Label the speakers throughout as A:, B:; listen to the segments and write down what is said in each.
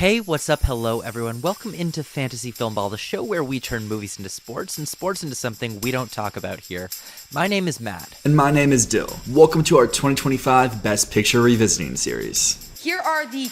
A: Hey, what's up? Hello, everyone. Welcome into Fantasy Filmball, the show where we turn movies into sports and sports into something we don't talk about here. My name is Matt.
B: And my name is Dyl. Welcome to our 2025 Best Picture Revisiting Series.
C: Here are the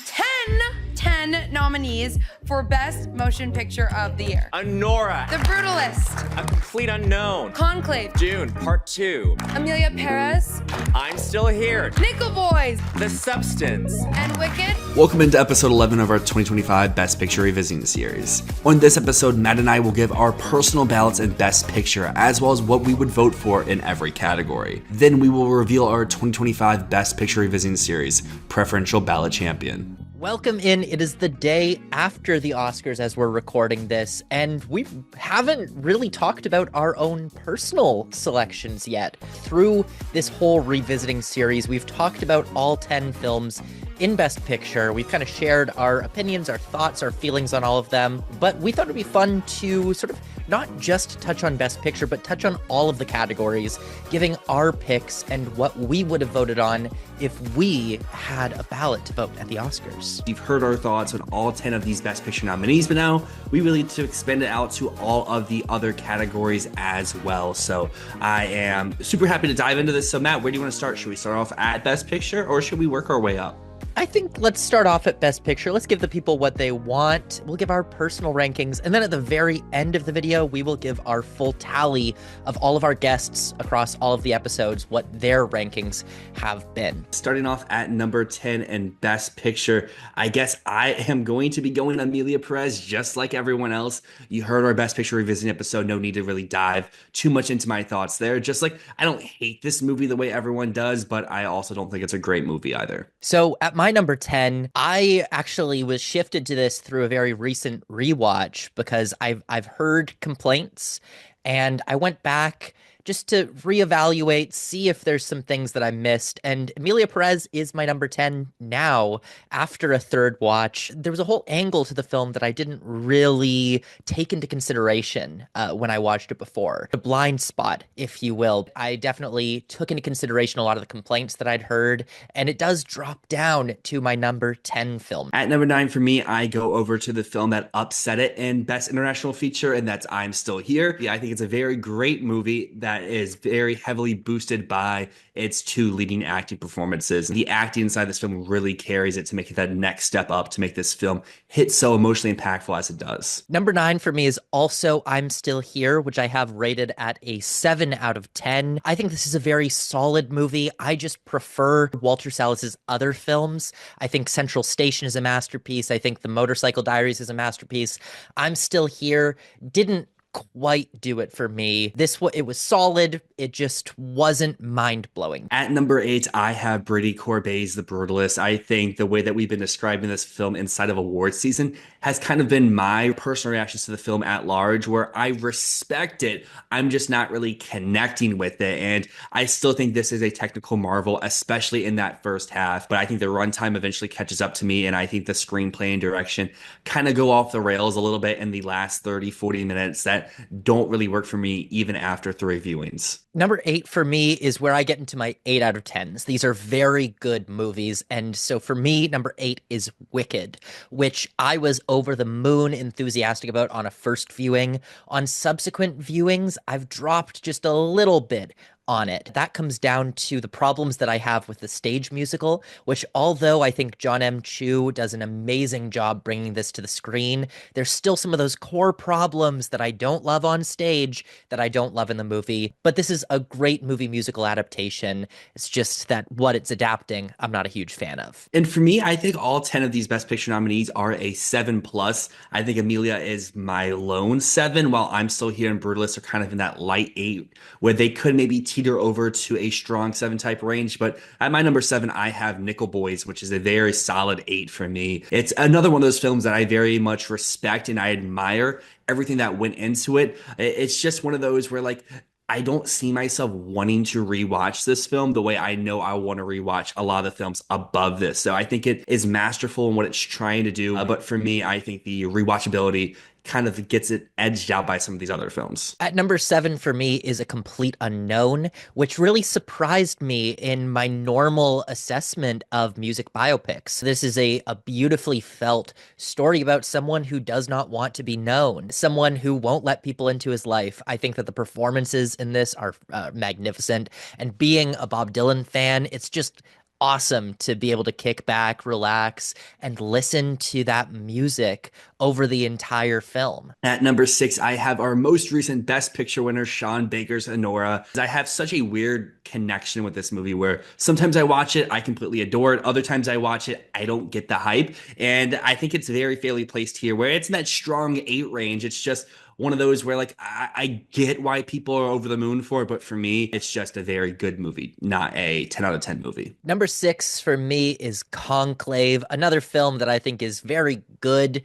C: 10 nominees for Best Motion Picture of the Year.
D: Anora.
C: The Brutalist.
D: A Complete Unknown.
C: Conclave.
D: Dune, Part 2.
C: Amelia Perez.
D: I'm Still Here.
C: Nickel Boys.
D: The Substance.
C: And Wicked.
B: Welcome into episode 11 of our 2025 Best Picture Revisiting Series. On this episode, Matt and I will give our personal ballots in Best Picture, as well as what we would vote for in every category. Then we will reveal our 2025 Best Picture Revisiting Series Preferential Ballot Champion.
A: Welcome in. It is the day after the Oscars as we're recording this, and we haven't really talked about our own personal selections yet. Through this whole revisiting series, we've talked about all 10 films in Best Picture. We've kind of shared our opinions, our thoughts, our feelings on all of them, but we thought it'd be fun to sort of not just touch on Best Picture, but touch on all of the categories, giving our picks and what we would have voted on if we had a ballot to vote at the Oscars.
B: You've heard our thoughts on all 10 of these Best Picture nominees, but now we really need to expand it out to all of the other categories as well. So I am super happy to dive into this. So Matt, where do you want to start? Should we start off at Best Picture or should we work our way up?
A: I think let's start off at Best Picture. Let's give the people what they want. We'll give our personal rankings. And then at the very end of the video, we will give our full tally of all of our guests across all of the episodes, what their rankings have been.
B: Starting off at number 10 in Best Picture, I guess I am going to be going Amelia Perez just like everyone else. You heard our Best Picture Revisiting episode. No need to really dive too much into my thoughts there. Just like, I don't hate this movie the way everyone does, but I also don't think it's a great movie either.
A: So at my number 10, I actually was shifted to this through a very recent rewatch because I've heard complaints and I went back just to reevaluate, see if there's some things that I missed. And Amelia Perez is my number 10 now after a third watch. There was a whole angle to the film that I didn't really take into consideration when I watched it before. A blind spot, if you will. I definitely took into consideration a lot of the complaints that I'd heard, and it does drop down to my number 10 film.
B: At number 9 for me, I go over to the film that upset it in Best International Feature, and that's I'm Still Here. Yeah, I think it's a very great movie that is very heavily boosted by its two leading acting performances. The acting inside this film really carries it to make it that next step up to make this film hit so emotionally impactful as it does.
A: Number 9 for me is also I'm Still Here, which I have rated at a 7 out of 10. I think this is a very solid movie. I just prefer Walter Sallis's other films. I think Central Station is a masterpiece. I think The Motorcycle Diaries is a masterpiece. I'm Still Here didn't quite do it for me. It was solid. It just wasn't mind-blowing.
B: At number 8, I have Brady Corbet's The Brutalist. I think the way that we've been describing this film inside of awards season has kind of been my personal reactions to the film at large, where I respect it. I'm just not really connecting with it. And I still think this is a technical marvel, especially in that first half. But I think the runtime eventually catches up to me. And I think the screenplay and direction kind of go off the rails a little bit in the last 30, 40 minutes that don't really work for me even after 3 viewings.
A: Number 8 for me is where I get into my 8 out of 10s. These are very good movies. And so for me, number 8 is Wicked, which I was over the moon enthusiastic about on a first viewing. On subsequent viewings, I've dropped just a little bit on it. That comes down to the problems that I have with the stage musical, which although I think John M. Chu does an amazing job bringing this to the screen, there's still some of those core problems that I don't love on stage that I don't love in the movie. But this is a great movie musical adaptation. It's just that what it's adapting, I'm not a huge fan of.
B: And for me, I think all 10 of these Best Picture nominees are a 7+. I think Amelia is my lone 7, while I'm Still Here and Brutalist are kind of in that light 8, where they could maybe teeter over to a strong 7 type range. But at my number 7, I have Nickel Boys, which is a very solid 8 for me. It's another one of those films that I very much respect and I admire everything that went into it. It's just one of those where, like, I don't see myself wanting to rewatch this film the way I know I want to rewatch a lot of the films above this. So I think it is masterful in what it's trying to do. But for me, I think the rewatchability kind of gets it edged out by some of these other films.
A: At number 7 for me is A Complete Unknown, which really surprised me in my normal assessment of music biopics. This is a beautifully felt story about someone who does not want to be known, someone who won't let people into his life. I think that the performances in this are magnificent. And being a Bob Dylan fan, it's just awesome to be able to kick back, relax, and listen to that music over the entire film.
B: At number 6, I have our most recent Best Picture winner, Sean Baker's Anora. I have such a weird connection with this movie where sometimes I watch it, I completely adore it. Other times I watch it, I don't get the hype. And I think it's very fairly placed here where it's in that strong 8 range. It's just one of those where like I get why people are over the moon for it, but for me, it's just a very good movie, not a 10 out of 10 movie.
A: Number 6 for me is Conclave, another film that I think is very good.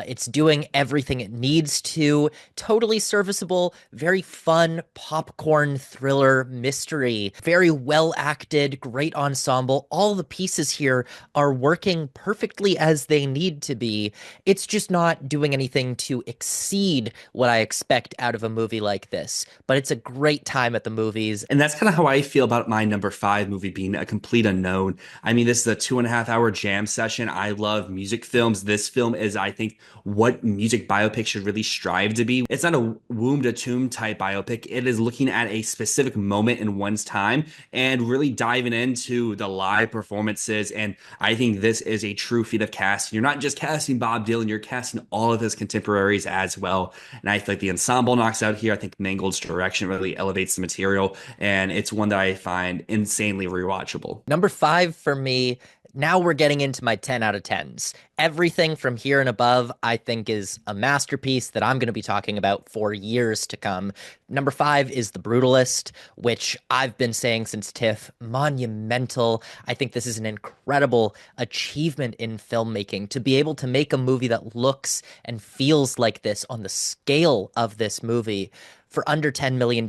A: It's doing everything it needs to, totally serviceable, very fun popcorn thriller mystery, very well acted, great ensemble. All the pieces here are working perfectly as they need to be. It's just not doing anything to exceed what I expect out of a movie like this, but it's a great time at the movies.
B: And that's kind of how I feel about my number 5 movie being A Complete Unknown. I mean, this is a 2.5 hour jam session. I love music films. This film is, I think, what music biopic should really strive to be. It's not a womb to tomb type biopic. It is looking at a specific moment in one's time and really diving into the live performances. And I think this is a true feat of casting. You're not just casting Bob Dylan, you're casting all of his contemporaries as well. And I feel like the ensemble knocks out here. I think Mangold's direction really elevates the material, and it's one that I find insanely rewatchable.
A: Number 5 for me, now we're getting into my 10 out of 10s. Everything from here and above, I think, is a masterpiece that I'm going to be talking about for years to come. Number 5 is The Brutalist, which I've been saying since TIFF, monumental. I think this is an incredible achievement in filmmaking to be able to make a movie that looks and feels like this on the scale of this movie for under $10 million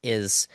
A: is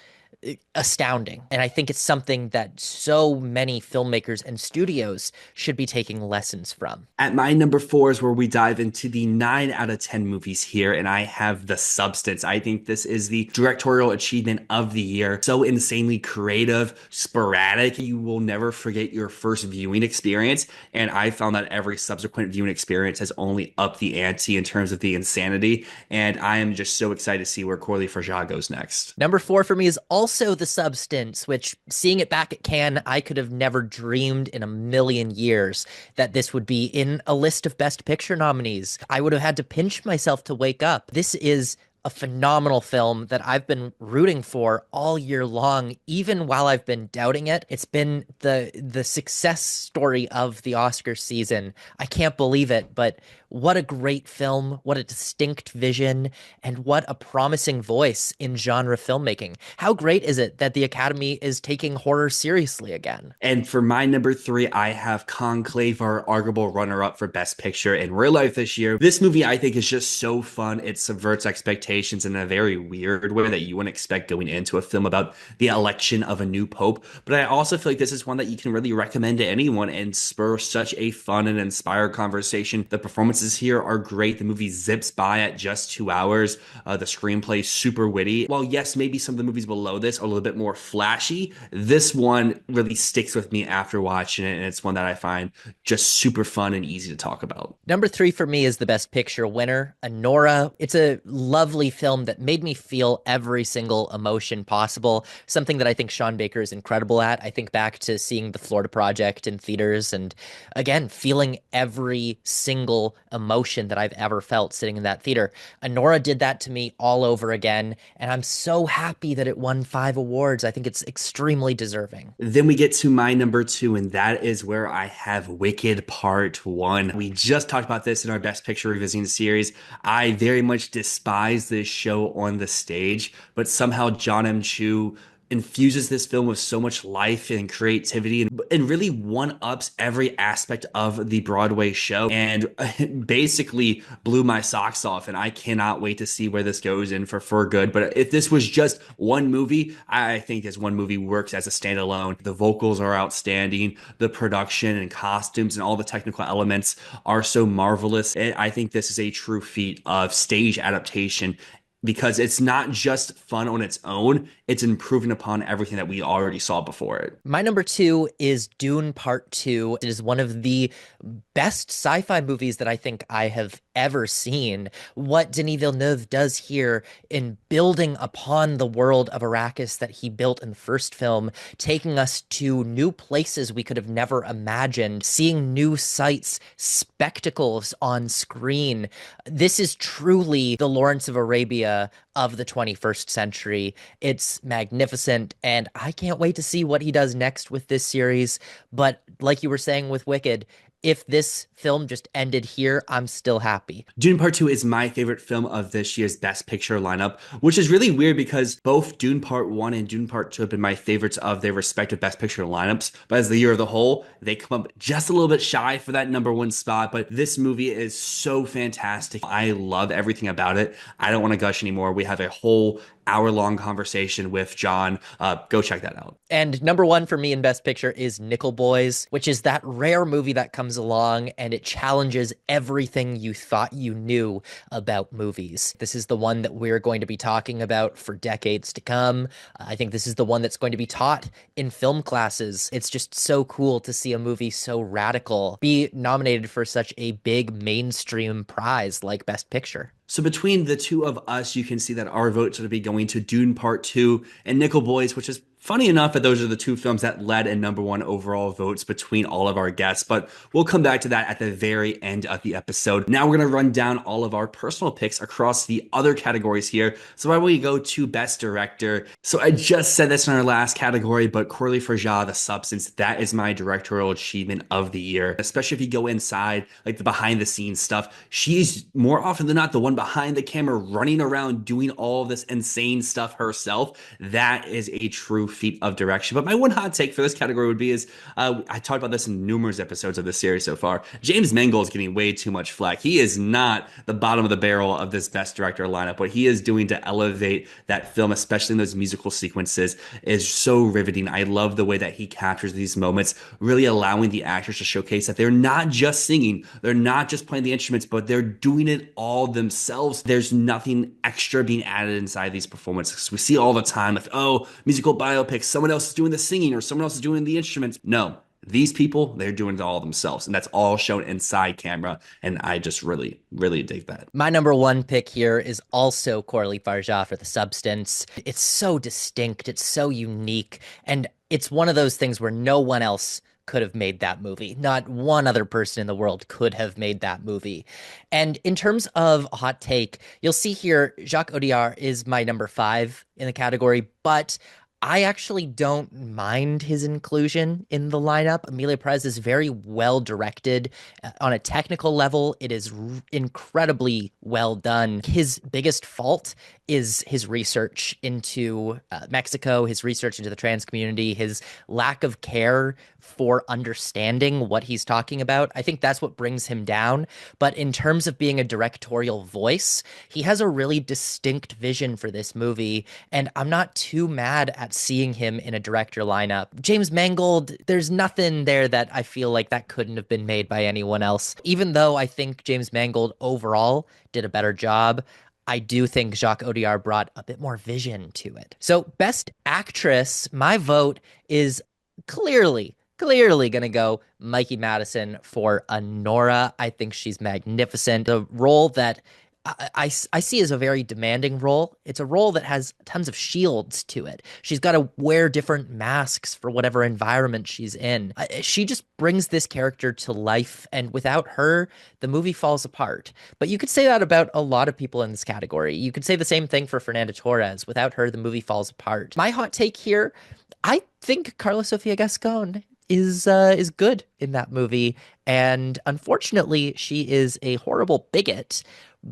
A: astounding. And I think it's something that so many filmmakers and studios should be taking lessons from.
B: At my number 4 is where we dive into the 9 out of 10 movies here, and I have The Substance. I think this is the directorial achievement of the year. So insanely creative, sporadic. You will never forget your first viewing experience, and I found that every subsequent viewing experience has only upped the ante in terms of the insanity, and I am just so excited to see where Corley Farjah goes next.
A: Number 4 for me is also The Substance, which, seeing it back at Cannes, I could have never dreamed in a million years that this would be in a list of Best Picture nominees. I would have had to pinch myself to wake up. This is a phenomenal film that I've been rooting for all year long, even while I've been doubting it. It's been the success story of the Oscar season. I can't believe it, but what a great film, what a distinct vision, and what a promising voice in genre filmmaking. How great is it that the Academy is taking horror seriously again?
B: And for my number 3, I have Conclave, our arguable runner-up for Best Picture in real life this year. This movie, I think, is just so fun. It subverts expectations in a very weird way that you wouldn't expect going into a film about the election of a new pope. But I also feel like this is one that you can really recommend to anyone and spur such a fun and inspired conversation. The performances here are great. The movie zips by at just 2 hours. The screenplay is super witty. While yes, maybe some of the movies below this are a little bit more flashy, this one really sticks with me after watching it, and it's one that I find just super fun and easy to talk about.
A: Number 3 for me is the Best Picture winner, Anora. It's a lovely film that made me feel every single emotion possible, something that I think Sean Baker is incredible at. I think back to seeing The Florida Project in theaters and, again, feeling every single emotion that I've ever felt sitting in that theater. Anora did that to me all over again, and I'm so happy that it won 5 awards. I think it's extremely deserving.
B: Then we get to my number 2, and that is where I have Wicked Part 1. We just talked about this in our Best Picture Revisiting series. I very much despise this show on the stage, but somehow John M. Chu infuses this film with so much life and creativity and really one-ups every aspect of the Broadway show and basically blew my socks off. And I cannot wait to see where this goes in for good. But if this was just one movie, I think this one movie works as a standalone. The vocals are outstanding. The production and costumes and all the technical elements are so marvelous. And I think this is a true feat of stage adaptation because it's not just fun on its own, it's improving upon everything that we already saw before it.
A: My number 2 is Dune Part 2. It is one of the best sci-fi movies that I think I have ever seen. What Denis Villeneuve does here in building upon the world of Arrakis that he built in the first film, taking us to new places we could have never imagined, seeing new sights, spectacles on screen. This is truly the Lawrence of Arabia of the 21st century. It's magnificent, and I can't wait to see what he does next with this series. But like you were saying with Wicked, if this film just ended here, I'm still happy.
B: Dune Part 2 is my favorite film of this year's Best Picture lineup, which is really weird because both Dune Part 1 and Dune Part 2 have been my favorites of their respective Best Picture lineups. But as the year of the whole, they come up just a little bit shy for that number 1 spot. But this movie is so fantastic. I love everything about it. I don't want to gush anymore. We have a whole hour-long conversation with John. Go check that out.
A: And number 1 for me in Best Picture is Nickel Boys, which is that rare movie that comes along and it challenges everything you thought you knew about movies. This is the one that we're going to be talking about for decades to come. I think this is the one that's going to be taught in film classes. It's just so cool to see a movie so radical be nominated for such a big mainstream prize like Best Picture.
B: So between the two of us, you can see that our votes are going to be going to Dune Part 2 and Nickel Boys, which is funny enough that those are the two films that led in number 1 overall votes between all of our guests, but we'll come back to that at the very end of the episode. Now we're going to run down all of our personal picks across the other categories here. So why don't we go to Best Director? So I just said this in our last category, but Coralie Farjah, The Substance, that is my directorial achievement of the year. Especially if you go inside, like the behind the scenes stuff, she's more often than not the one behind the camera running around doing all of this insane stuff herself. That is a true feat of direction. But my one hot take for this category would be is, I talked about this in numerous episodes of this series so far, James Mangold is getting way too much flack. He is not the bottom of the barrel of this Best Director lineup. What he is doing to elevate that film, especially in those musical sequences, is so riveting. I love the way that he captures these moments, really allowing the actors to showcase that they're not just singing, they're not just playing the instruments, but they're doing it all themselves. There's nothing extra being added inside these performances. We see all the time, like, oh, musical biopics, someone else is doing the singing or someone else is doing the instruments. No, these people, they're doing it all themselves. And that's all shown inside camera. And I just really, really dig that.
A: My number 1 pick here is also Coralie Farjah for The Substance. It's so distinct. It's so unique. And it's one of those things where no one else could have made that movie. Not one other person in the world could have made that movie. And in terms of a hot take, you'll see here, Jacques Audiard is my number 5 in the category, but I actually don't mind his inclusion in the lineup. Emilia Perez is very well directed. On a technical level, it is incredibly well done. His biggest fault is his research into Mexico, his research into the trans community, his lack of care for understanding what he's talking about. I think that's what brings him down. But in terms of being a directorial voice, he has a really distinct vision for this movie, and I'm not too mad at seeing him in a director lineup. James Mangold, there's nothing there that I feel like that couldn't have been made by anyone else. Even though I think James Mangold overall did a better job, I do think Jacques Audiard brought a bit more vision to it. So Best Actress, my vote is clearly gonna go Mikey Madison for Honora. I think she's magnificent. The role that I see as a very demanding role. It's a role that has tons of shields to it. She's got to wear different masks for whatever environment she's in. She just brings this character to life, and without her, the movie falls apart. But you could say that about a lot of people in this category. You could say the same thing for Fernanda Torres. Without her, the movie falls apart. My hot take here, I think Carla Sofia Gascon is good in that movie, and unfortunately, she is a horrible bigot.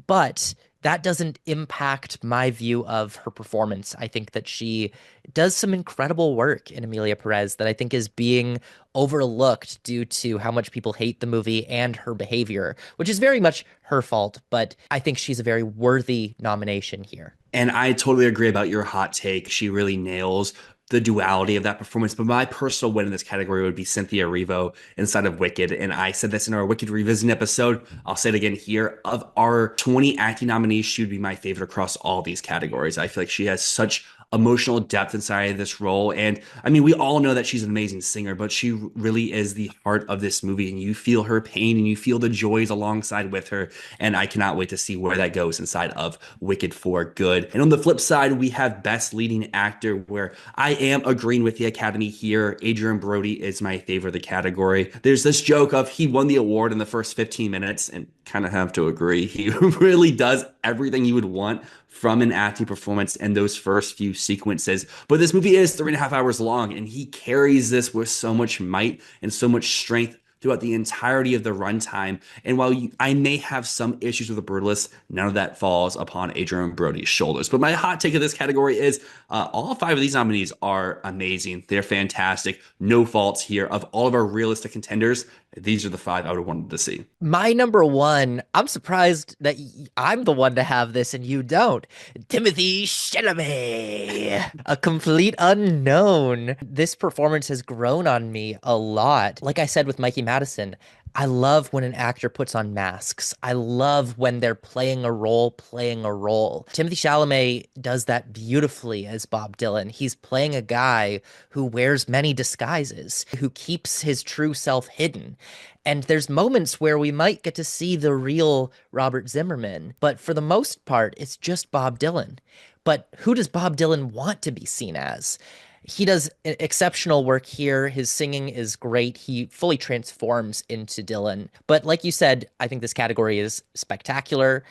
A: But that doesn't impact my view of her performance. I think that she does some incredible work in Emilia Perez that I think is being overlooked due to how much people hate the movie and her behavior, which is very much her fault, but I think she's a very worthy nomination here.
B: And I totally agree about your hot take. She really nails the duality of that performance. But my personal win in this category would be Cynthia Erivo inside of Wicked. And I said this in our Wicked Revisiting episode. I'll say it again here. Of our 20 acting nominees, she would be my favorite across all these categories. I feel like she has such emotional depth inside of this role. And I mean, we all know that she's an amazing singer, but she really is the heart of this movie. And you feel her pain and you feel the joys alongside with her. And I cannot wait to see where that goes inside of Wicked for Good. And on the flip side, we have Best Leading Actor, where I am agreeing with the Academy here. Adrian Brody is my favorite of the category. There's this joke of he won the award in the first 15 minutes, and kind of have to agree. He really does everything you would want from an acting performance in those first few sequences. But this movie is 3.5 hours long, and he carries this with so much might and so much strength throughout the entirety of the runtime. And while I may have some issues with the Brutalist, none of that falls upon Adrian Brody's shoulders. But my hot take of this category is all 5 of these nominees are amazing. They're fantastic. No faults here. Of all of our realistic contenders, these are the 5 I would have wanted to see.
A: My number one, I'm surprised that I'm the one to have this and you don't. Timothy Chalamet, a complete unknown. This performance has grown on me a lot. Like I said with Mikey Madison, I love when an actor puts on masks. I love when they're playing a role, playing a role. Timothy Chalamet does that beautifully as Bob Dylan. He's playing a guy who wears many disguises, who keeps his true self hidden. And there's moments where we might get to see the real Robert Zimmerman, but for the most part, it's just Bob Dylan. But who does Bob Dylan want to be seen as? He does exceptional work here. His singing is great. He fully transforms into Dylan. But like you said, I think this category is spectacular.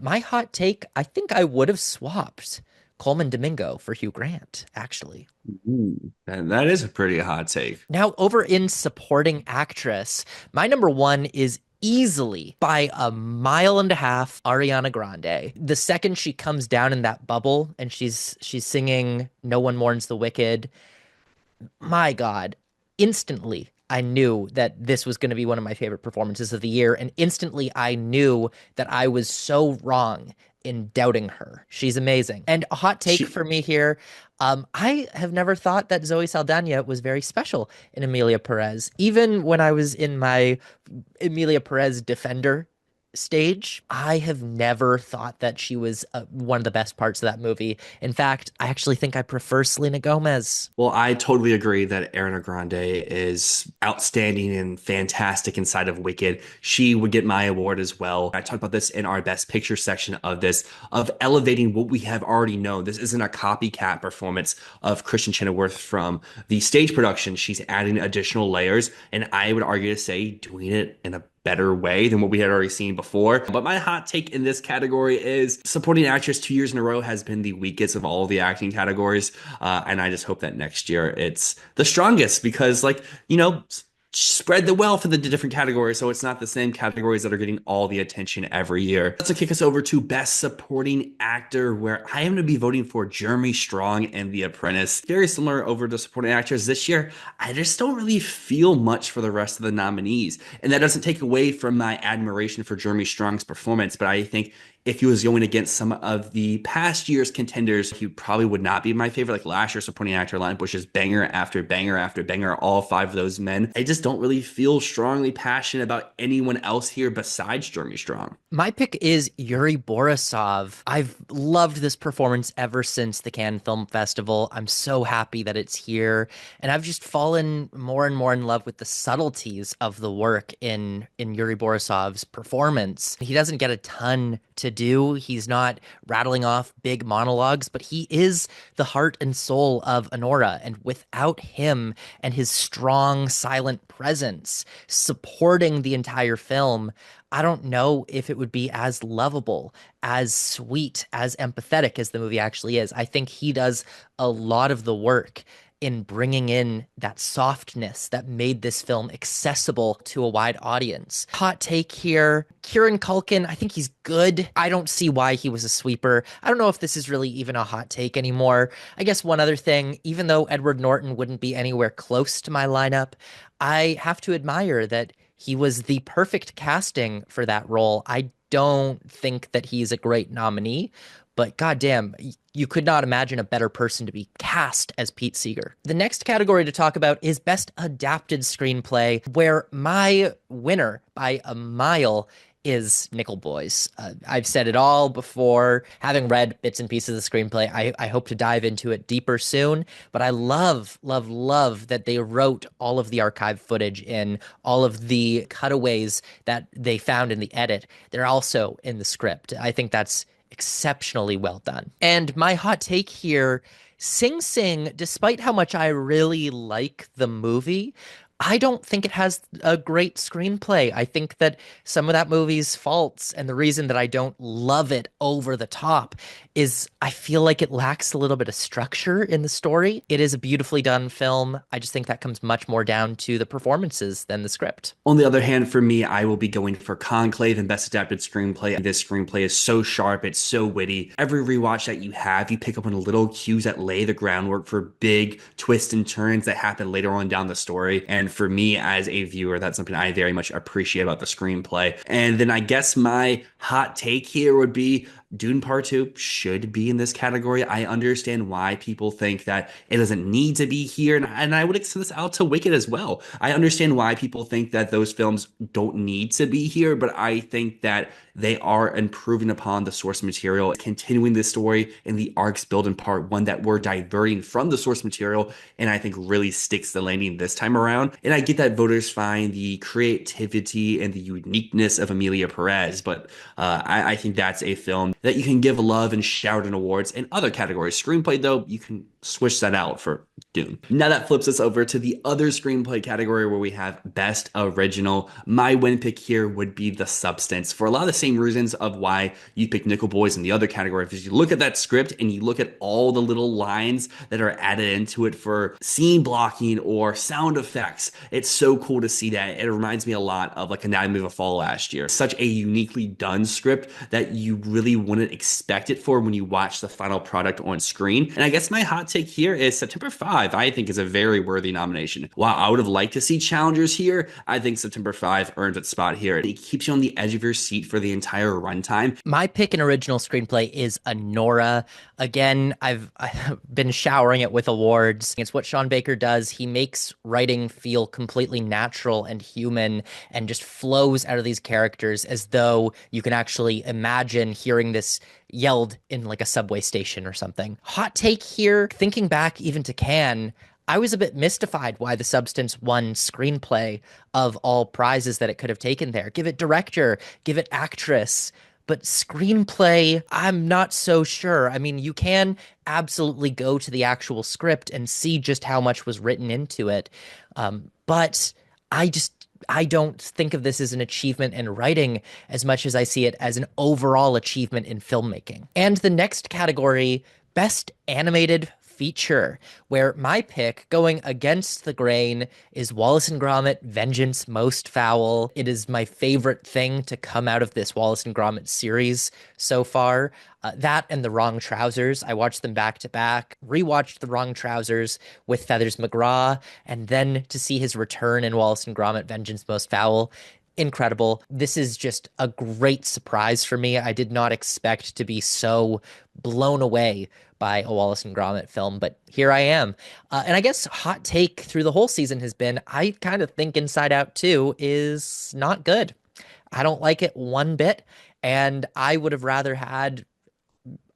A: My hot take, I think I would have swapped Coleman Domingo for Hugh Grant, actually.
B: Ooh, that is a pretty hot take.
A: Now, over in supporting actress, my number one is easily by a mile and a half Ariana Grande. The second she comes down in that bubble and she's singing No One Mourns the Wicked, my God, instantly I knew that this was going to be one of my favorite performances of the year, and instantly I knew that I was so wrong in doubting her. She's amazing. And a hot take for me here, I have never thought that Zoe Saldana was very special in Emilia Perez. Even when I was in my Emilia Perez defender stage, I have never thought that she was one of the best parts of that movie. In fact, I actually think I prefer Selena Gomez.
B: Well, I totally agree that Ariana Grande is outstanding and fantastic inside of Wicked. She would get my award as well. I talked about this in our Best Picture section of this, of elevating what we have already known. This isn't a copycat performance of Kristen Chenoweth from the stage production. She's adding additional layers, and I would argue to say doing it in a better way than what we had already seen before. But my hot take in this category is supporting actress 2 years in a row has been the weakest of all of the acting categories. And I just hope that next year it's the strongest because, like, you know, spread the wealth in the different categories so it's not the same categories that are getting all the attention every year. Let's kick us over to Best Supporting Actor, where I am going to be voting for Jeremy Strong and The Apprentice. Very similar over to Supporting Actors this year. I just don't really feel much for the rest of the nominees, and that doesn't take away from my admiration for Jeremy Strong's performance, but I think if he was going against some of the past year's contenders, he probably would not be my favorite. Like last year's supporting actor lineup, which is banger after banger after banger, all 5 of those men. I just don't really feel strongly passionate about anyone else here besides Jeremy Strong.
A: My pick is Yuri Borisov. I've loved this performance ever since the Cannes Film Festival. I'm so happy that it's here. And I've just fallen more and more in love with the subtleties of the work in Yuri Borisov's performance. He doesn't get a ton to do. He's not rattling off big monologues, but he is the heart and soul of Honora. And without him and his strong, silent presence supporting the entire film, I don't know if it would be as lovable, as sweet, as empathetic as the movie actually is. I think he does a lot of the work in bringing in that softness that made this film accessible to a wide audience. Hot take here, Kieran Culkin, I think he's good. I don't see why he was a sweeper. I don't know if this is really even a hot take anymore. I guess one other thing, even though Edward Norton wouldn't be anywhere close to my lineup, I have to admire that he was the perfect casting for that role. I don't think that he's a great nominee, but goddamn, you could not imagine a better person to be cast as Pete Seeger. The next category to talk about is Best Adapted Screenplay, where my winner by a mile is Nickel Boys. I've said it all before. Having read bits and pieces of the screenplay, I hope to dive into it deeper soon. But I love, love, love that they wrote all of the archive footage in, all of the cutaways that they found in the edit. They're also in the script. I think that's exceptionally well done. And my hot take here, Sing Sing, despite how much I really like the movie, I don't think it has a great screenplay. I think that some of that movie's faults and the reason that I don't love it over the top is I feel like it lacks a little bit of structure in the story. It is a beautifully done film. I just think that comes much more down to the performances than the script.
B: On the other hand, for me, I will be going for Conclave and Best Adapted Screenplay. This screenplay is so sharp, it's so witty. Every rewatch that you have, you pick up on little cues that lay the groundwork for big twists and turns that happen later on down the story. And for me as a viewer, that's something I very much appreciate about the screenplay. And then I guess my hot take here would be Dune Part 2 should be in this category. I understand why people think that it doesn't need to be here, and I would extend this out to Wicked as well. I understand why people think that those films don't need to be here, but I think that they are improving upon the source material, continuing the story and the arcs built in Part 1 that were diverting from the source material, and I think really sticks the landing this time around. And I get that voters find the creativity and the uniqueness of Emilia Perez, but I think that's a film that you can give love and shout in awards. In other categories, screenplay though, you can switch that out for Dune. Now that flips us over to the other screenplay category where we have Best Original. My win pick here would be The Substance for a lot of the same reasons of why you pick Nickel Boys in the other category. If you look at that script and you look at all the little lines that are added into it for scene blocking or sound effects, it's so cool to see that. It reminds me a lot of like Anatomy of a Fall last year. Such a uniquely done script that you really wouldn't expect it for when you watch the final product on screen. And I guess my hot take here is September 5, I think is a very worthy nomination. While I would have liked to see challengers here, I think September 5 earns its spot here. It keeps you on the edge of your seat for the entire runtime.
A: My pick in original screenplay is Anora. Again, I've been showering it with awards. It's what Sean Baker does. He makes writing feel completely natural and human and just flows out of these characters as though you can actually imagine hearing this yelled in like a subway station or something. Hot take here, thinking back even to Cannes, I was a bit mystified why The Substance won screenplay of all prizes that it could have taken there. Give it director, give it actress, but screenplay, I'm not so sure. I mean, you can absolutely go to the actual script and see just how much was written into it. But I don't think of this as an achievement in writing as much as I see it as an overall achievement in filmmaking. And the next category, Best Animated Feature, where my pick, going against the grain, is Wallace and Gromit: Vengeance Most Foul. It is my favorite thing to come out of this Wallace and Gromit series so far. That and The Wrong Trousers. I watched them back to back, rewatched The Wrong Trousers with Feathers McGraw, and then to see his return in Wallace and Gromit: Vengeance Most Foul. Incredible. This is just a great surprise for me. I did not expect to be so blown away by a Wallace and Gromit film, but here I am. And I guess hot take through the whole season has been, I kind of think Inside Out 2 is not good. I don't like it one bit, and I would have rather had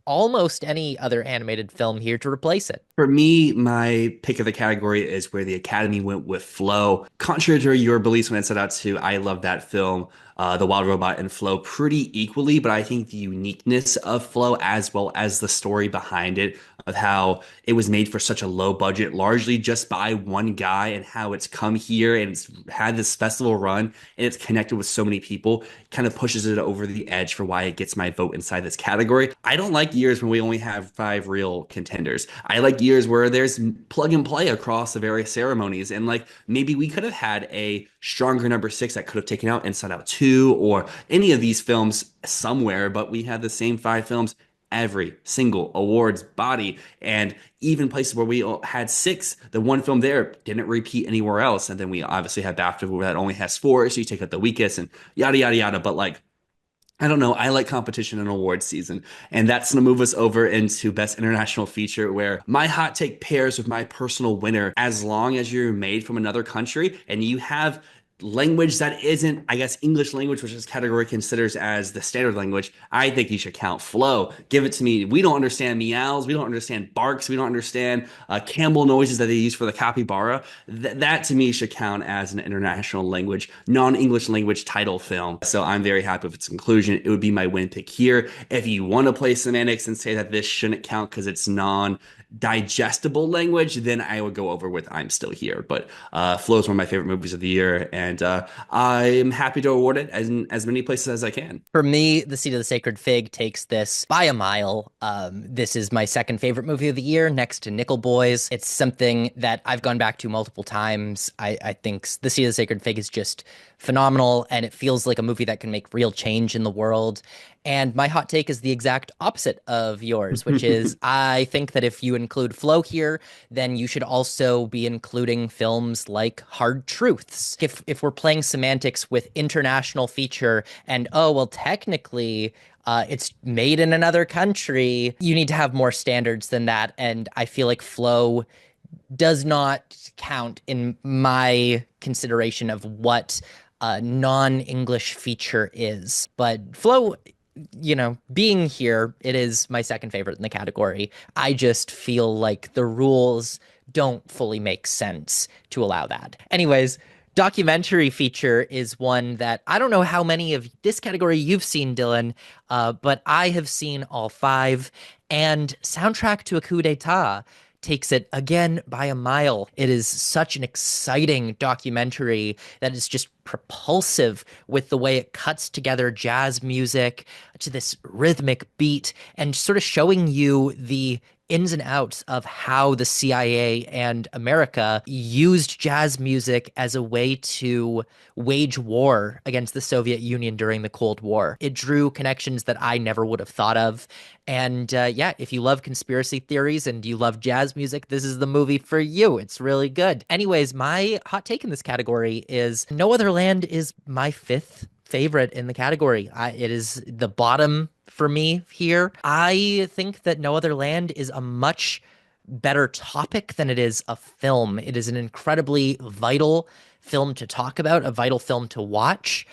A: almost any other animated film here to replace it.
B: For me, my pick of the category is where the Academy went with Flow. Contrary to your beliefs when it set out to, I love that film, The Wild Robot and Flow pretty equally, but I think the uniqueness of Flow as well as the story behind it, of how it was made for such a low budget, largely just by one guy, and how it's come here and it's had this festival run and it's connected with so many people, kind of pushes it over the edge for why it gets my vote inside this category. I don't like years when we only have 5 real contenders. I like years years where there's plug and play across the various ceremonies. And like maybe we could have had a stronger number six that could have taken out Inside Out 2 or any of these films somewhere, but we had the same five films every single awards body. And even places where we had six, the one film there didn't repeat anywhere else. And then we obviously had BAFTA where that only has four, so you take out the weakest and yada yada yada. But like I don't know. I like competition in awards season. And that's going to move us over into Best International Feature, where my hot take pairs with my personal winner as long as you're made from another country and you have language that isn't, I guess, English language, which this category considers as the standard language. I think you should count flow. Give it to me. We don't understand meows. We don't understand barks. We don't understand Campbell noises that they use for the capybara. That to me should count as an international language, non-English language title film. So I'm very happy with its inclusion. It would be my win pick here. If you want to play semantics and say that this shouldn't count because it's non-digestible language, then I would go over with I'm Still Here. But Flow is one of my favorite movies of the year, and I'm happy to award it as in as many places as I can.
A: For me, The Seat of the Sacred Fig takes this by a mile. This is my second favorite movie of the year, next to Nickel Boys. It's something that I've gone back to multiple times. I think The Seat of the Sacred Fig is just phenomenal, and it feels like a movie that can make real change in the world. And my hot take is the exact opposite of yours, which is I think that if you include Flow here, then you should also be including films like Hard Truths. If we're playing semantics with international feature and, oh, well, technically it's made in another country, you need to have more standards than that. And I feel like Flow does not count in my consideration of what a non-English feature is. But Flow, being here, it is my second favorite in the category. I just feel like the rules don't fully make sense to allow that. Anyways, documentary feature is one that I don't know how many of this category you've seen, Dylan, but I have seen all five. And Soundtrack to a Coup d'etat takes it again by a mile. It is such an exciting documentary that is just propulsive with the way it cuts together jazz music to this rhythmic beat and sort of showing you the ins and outs of how the CIA and America used jazz music as a way to wage war against the Soviet Union during the Cold War. It drew connections that I never would have thought of. And yeah, if you love conspiracy theories and you love jazz music, this is the movie for you. It's really good. Anyways, my hot take in this category is No Other Land is my fifth favorite in the category. It is the bottom for me here. I think that No Other Land is a much better topic than it is a film. It is an incredibly vital film to talk about, a vital film to watch.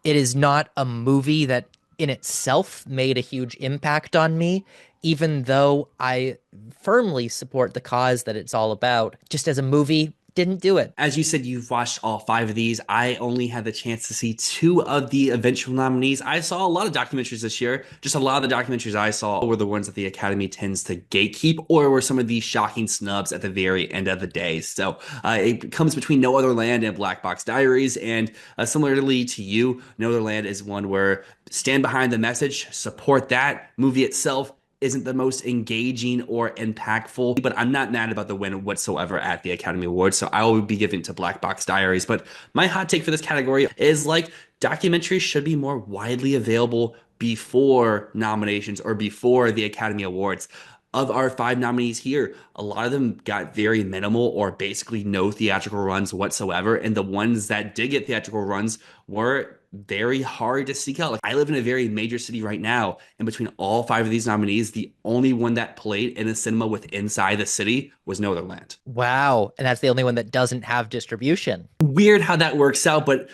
A: It is not a movie that in itself made a huge impact on me, even though I firmly support the cause that it's all about. Just as a movie, didn't do it.
B: As you said, you've watched all five of these. I only had the chance to see two of the eventual nominees. I saw a lot of documentaries this year. Just a lot of the documentaries I saw were the ones that the Academy tends to gatekeep, or were some of these shocking snubs at the very end of the day. So it comes between No Other Land and Black Box Diaries. And similarly to you, No Other Land is one where stand behind the message, support that. Movie itself isn't the most engaging or impactful, but I'm not mad about the win whatsoever at the Academy Awards, so I will be giving to Black Box Diaries. But my hot take for this category is like documentaries should be more widely available before nominations or before the Academy Awards. Of our five nominees here, a lot of them got very minimal or basically no theatrical runs whatsoever, and the ones that did get theatrical runs were very hard to seek out. Like, I live in a very major city right now, and between all five of these nominees, the only one that played in a cinema with inside the city was No Other Land.
A: Wow. And that's the only one that doesn't have distribution.
B: Weird how that works out, but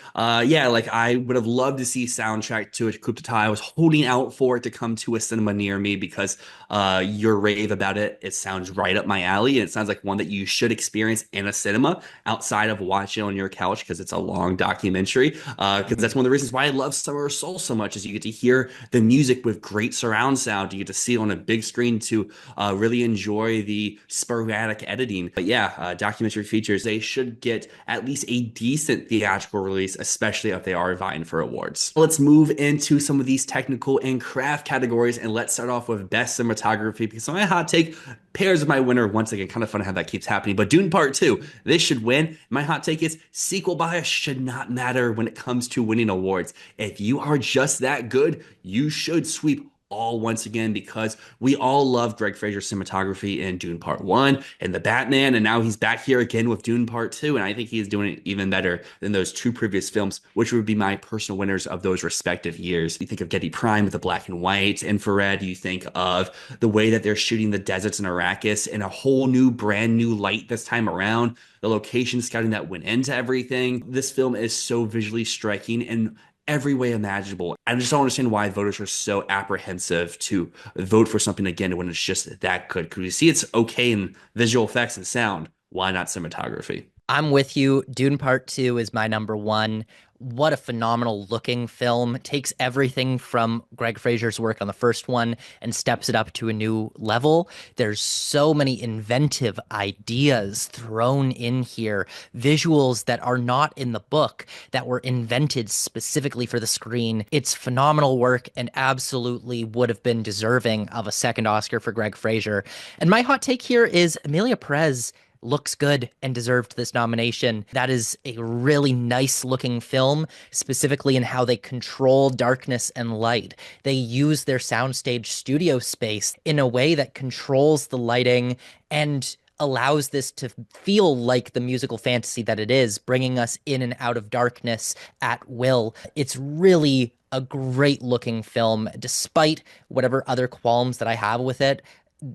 B: yeah, like I would have loved to see Soundtrack to a Coup d'etat. I was holding out for it to come to a cinema near me because your rave about it, it sounds right up my alley, and it sounds like one that you should experience in a cinema outside of watching on your couch because it's a long documentary. Because that's one of of the reasons why I love Summer of Soul so much is you get to hear the music with great surround sound. You get to see it on a big screen to really enjoy the sporadic editing. But yeah, documentary features, they should get at least a decent theatrical release, especially if they are vying for awards. Let's move into some of these technical and craft categories, and let's start off with best cinematography, because my hot take pairs with my winner once again. Kind of fun how that keeps happening. But Dune Part 2, this should win. My hot take is sequel bias should not matter when it comes to winning awards. If you are just that good, you should sweep all once again, because we all love Greg Fraser's cinematography in Dune Part 1 and The Batman, and now he's back here again with Dune Part 2, and I think he's doing it even better than those two previous films, which would be my personal winners of those respective years. You think of Getty Prime with the black and white infrared, you think of the way that they're shooting the deserts in Arrakis in a whole new, brand new light this time around, the location scouting that went into everything. This film is so visually striking and every way imaginable. I just don't understand why voters are so apprehensive to vote for something again when it's just that good. Because we see it's okay in visual effects and sound. Why not cinematography?
A: I'm with you. Dune Part 2 is my number one. What a phenomenal looking film. Takes everything from Greg Fraser's work on the first one and steps it up to a new level. There's so many inventive ideas thrown in here, visuals that are not in the book that were invented specifically for the screen. It's phenomenal work and absolutely would have been deserving of a second Oscar for Greg Fraser. And my hot take here is Emilia Perez looks good and deserved this nomination. That is a really nice looking film, specifically in how they control darkness and light. They use their soundstage studio space in a way that controls the lighting and allows this to feel like the musical fantasy that it is, bringing us in and out of darkness at will. It's really a great looking film, despite whatever other qualms that I have with it.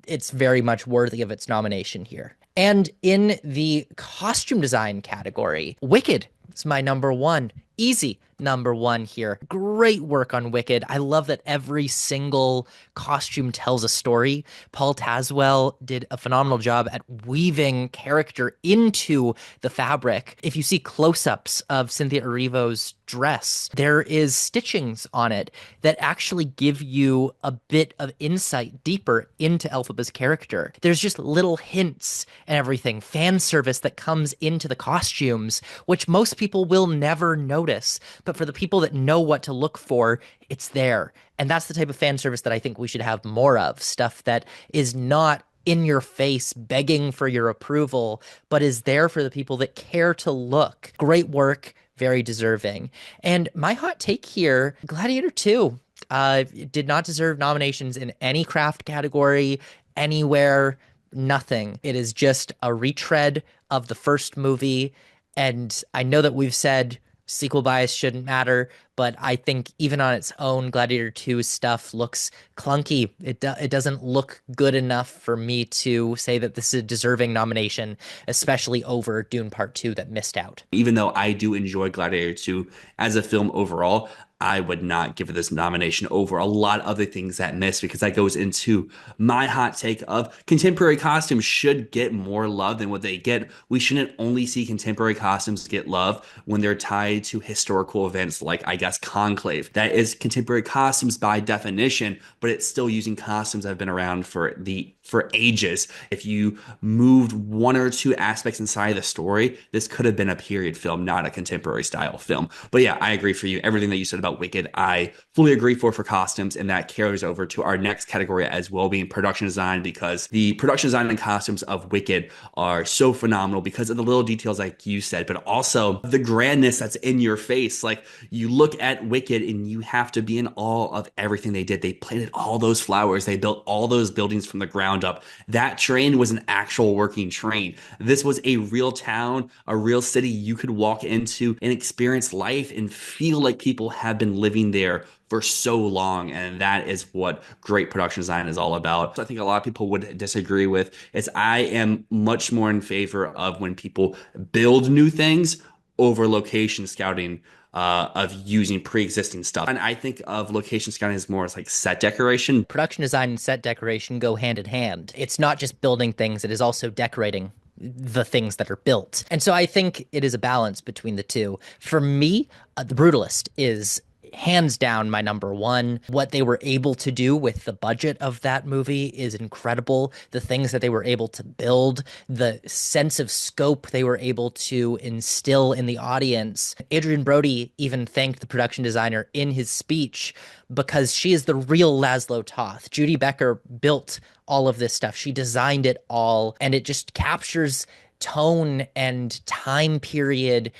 A: It's very much worthy of its nomination here. And in the costume design category, Wicked is my number one. Easy number one here. Great work on Wicked. I love that every single costume tells a story. Paul Tazwell did a phenomenal job at weaving character into the fabric. If you see close-ups of Cynthia Erivo's dress, there is stitchings on it that actually give you a bit of insight deeper into Elphaba's character. There's just little hints and everything, fan service that comes into the costumes, which most people will never notice. But for the people that know what to look for, it's there. And that's the type of fan service that I think we should have more of. Stuff that is not in your face begging for your approval, but is there for the people that care to look. Great work, very deserving. And my hot take here, Gladiator 2 did not deserve nominations in any craft category, anywhere, nothing. It is just a retread of the first movie. And I know that we've said sequel bias shouldn't matter, but I think even on its own, Gladiator 2 stuff looks clunky. It doesn't look good enough for me to say that this is a deserving nomination, especially over Dune Part 2 that missed out.
B: Even though I do enjoy Gladiator 2 as a film overall, I would not give it this nomination over a lot of other things that miss, because that goes into my hot take of contemporary costumes should get more love than what they get. We shouldn't only see contemporary costumes get love when they're tied to historical events like, I guess, Conclave. That is contemporary costumes by definition, but it's still using costumes that have been around for ages. If you moved one or two aspects inside the story, this could have been a period film, not a contemporary style film. But yeah, I agree for you. Everything that you said about Wicked, I fully agree for costumes, and that carries over to our next category as well, being production design, because the production design and costumes of Wicked are so phenomenal because of the little details like you said, but also the grandness that's in your face. Like, you look at Wicked and you have to be in awe of everything they did. They planted all those flowers. They built all those buildings from the ground up. That train was an actual working train. This was a real town, a real city you could walk into and experience life and feel like people have been living there for so long. And that is what great production design is all about. So I think a lot of people would disagree with is I am much more in favor of when people build new things over location scouting of using pre-existing stuff. And I think of location scouting as more as like set decoration.
A: Production design and set decoration go hand in hand. It's not just building things, it is also decorating the things that are built. And so I think it is a balance between the two. For me, The Brutalist is hands down my number one. What they were able to do with the budget of that movie is incredible. The things that they were able to build, the sense of scope they were able to instill in the audience. Adrian Brody even thanked the production designer in his speech because she is the real Laszlo Toth. Judy Becker built all of this stuff. She designed it all, and it just captures tone and time period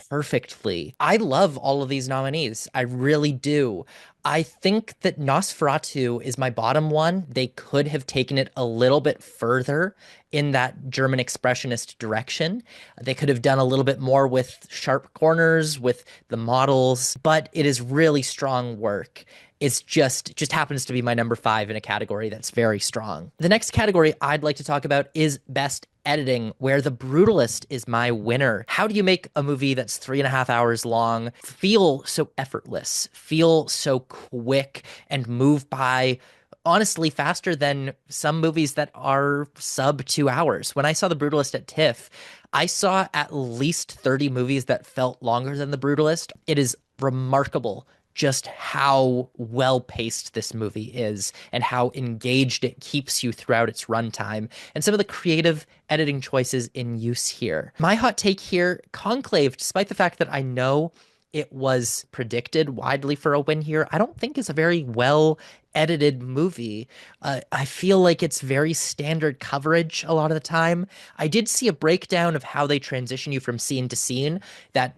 A: perfectly. I love all of these nominees. I really do. I think that Nosferatu is my bottom one. They could have taken it a little bit further in that German expressionist direction. They could have done a little bit more with sharp corners, with the models, but it is really strong work. It's just happens to be my number 5 in a category that's very strong. The next category I'd like to talk about is Best Editing, where The Brutalist is my winner. How do you make a movie that's 3.5 hours long feel so effortless, feel so quick, and move by honestly faster than some movies that are sub 2 hours? When I saw The Brutalist at TIFF, I saw at least 30 movies that felt longer than The Brutalist. It is remarkable just how well paced this movie is and how engaged it keeps you throughout its runtime, and some of the creative editing choices in use here. My hot take here, Conclave, despite the fact that I know it was predicted widely for a win here, I don't think is a very well edited movie. I feel like it's very standard coverage a lot of the time. I did see a breakdown of how they transition you from scene to scene that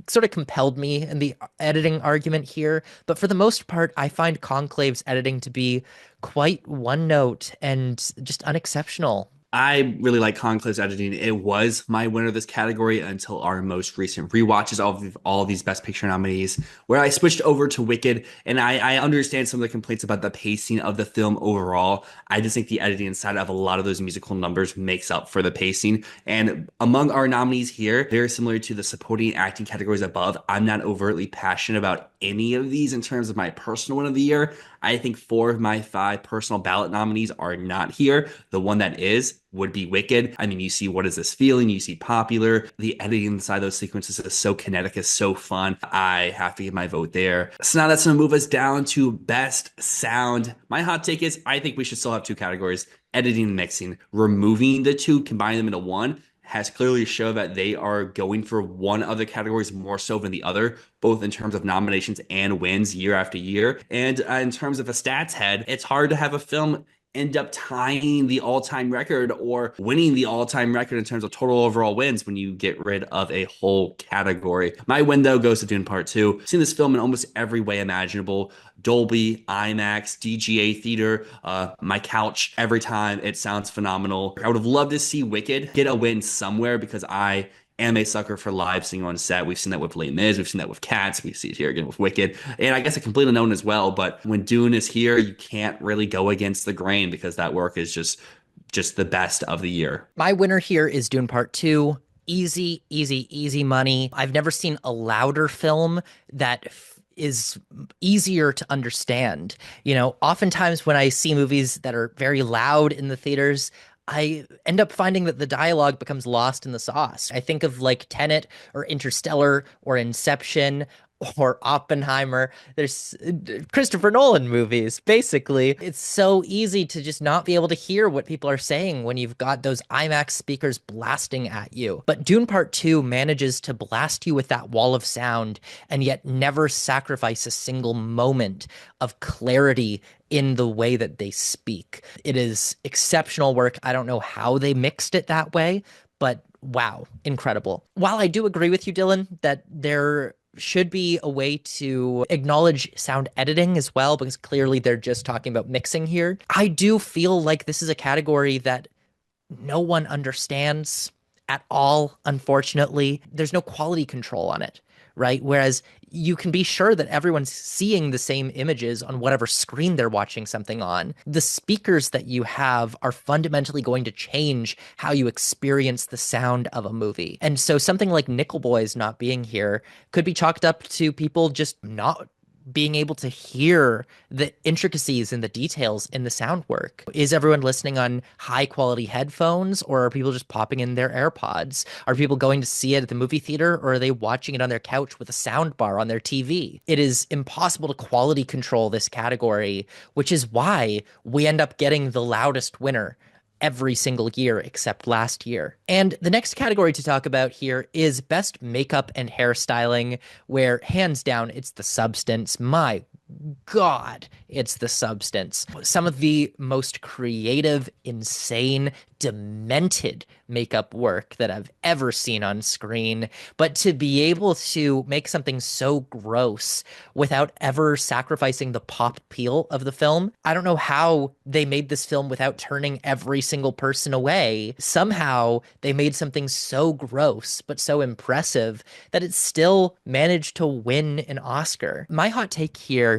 A: sort of compelled me in the editing argument here. But for the most part, I find Conclave's editing to be quite one note and just unexceptional.
B: I really like Conclave's editing. It was my winner of this category until our most recent rewatches of all these Best Picture nominees, where I switched over to Wicked. And I understand some of the complaints about the pacing of the film overall. I just think the editing inside of a lot of those musical numbers makes up for the pacing. And among our nominees here, very similar to the supporting acting categories above, I'm not overtly passionate about any of these in terms of my personal win of the year. I think 4 of my 5 personal ballot nominees are not here. The one that is would be Wicked. I mean, you see What Is This Feeling? You see Popular. The editing inside those sequences is so kinetic, is so fun. I have to give my vote there. So now that's going to move us down to Best Sound. My hot take is I think we should still have 2 categories, editing and mixing. Removing the 2, combining them into 1 has clearly shown that they are going for one of the categories more so than the other, both in terms of nominations and wins year after year. And in terms of a stats head, it's hard to have a film end up tying the all-time record or winning the all-time record in terms of total overall wins when you get rid of a whole category. My win, though, goes to Dune Part 2. I've seen this film in almost every way imaginable. Dolby, IMAX, DGA theater, my couch. Every time it sounds phenomenal. I would have loved to see Wicked get a win somewhere because I am a sucker for live seeing on set. We've seen that with Les Mis. We've seen that with Cats. We see it here again with Wicked. And I guess a complete unknown as well. But when Dune is here, you can't really go against the grain because that work is just the best of the year.
A: My winner here is Dune Part 2. Easy, easy, easy money. I've never seen a louder film that is easier to understand. You know, oftentimes when I see movies that are very loud in the theaters, I end up finding that the dialogue becomes lost in the sauce. I think of like Tenet or Interstellar or Inception or Oppenheimer. There's Christopher Nolan movies, basically. It's so easy to just not be able to hear what people are saying when you've got those IMAX speakers blasting at you. But Dune Part 2 manages to blast you with that wall of sound and yet never sacrifice a single moment of clarity in the way that they speak. It is exceptional work. I don't know how they mixed it that way, but wow, incredible. While I do agree with you, Dylan, that there should be a way to acknowledge sound editing as well, because clearly they're just talking about mixing here. I do feel like this is a category that no one understands at all, unfortunately. There's no quality control on it, right? Whereas you can be sure that everyone's seeing the same images on whatever screen they're watching something on. The speakers that you have are fundamentally going to change how you experience the sound of a movie. And so something like Nickel Boys not being here could be chalked up to people just not being able to hear the intricacies and the details in the sound work. Is everyone listening on high quality headphones, or are people just popping in their AirPods? Are people going to see it at the movie theater, or are they watching it on their couch with a sound bar on their TV? It is impossible to quality control this category, which is why we end up getting the loudest winner every single year except last year. And the next category to talk about here is best makeup and hairstyling, where hands down it's the substance. My God, it's the substance. Some of the most creative, insane, demented makeup work that I've ever seen on screen. But to be able to make something so gross without ever sacrificing the pop appeal of the film, I don't know how they made this film without turning every single person away. Somehow they made something so gross but so impressive that it still managed to win an Oscar. My hot take here,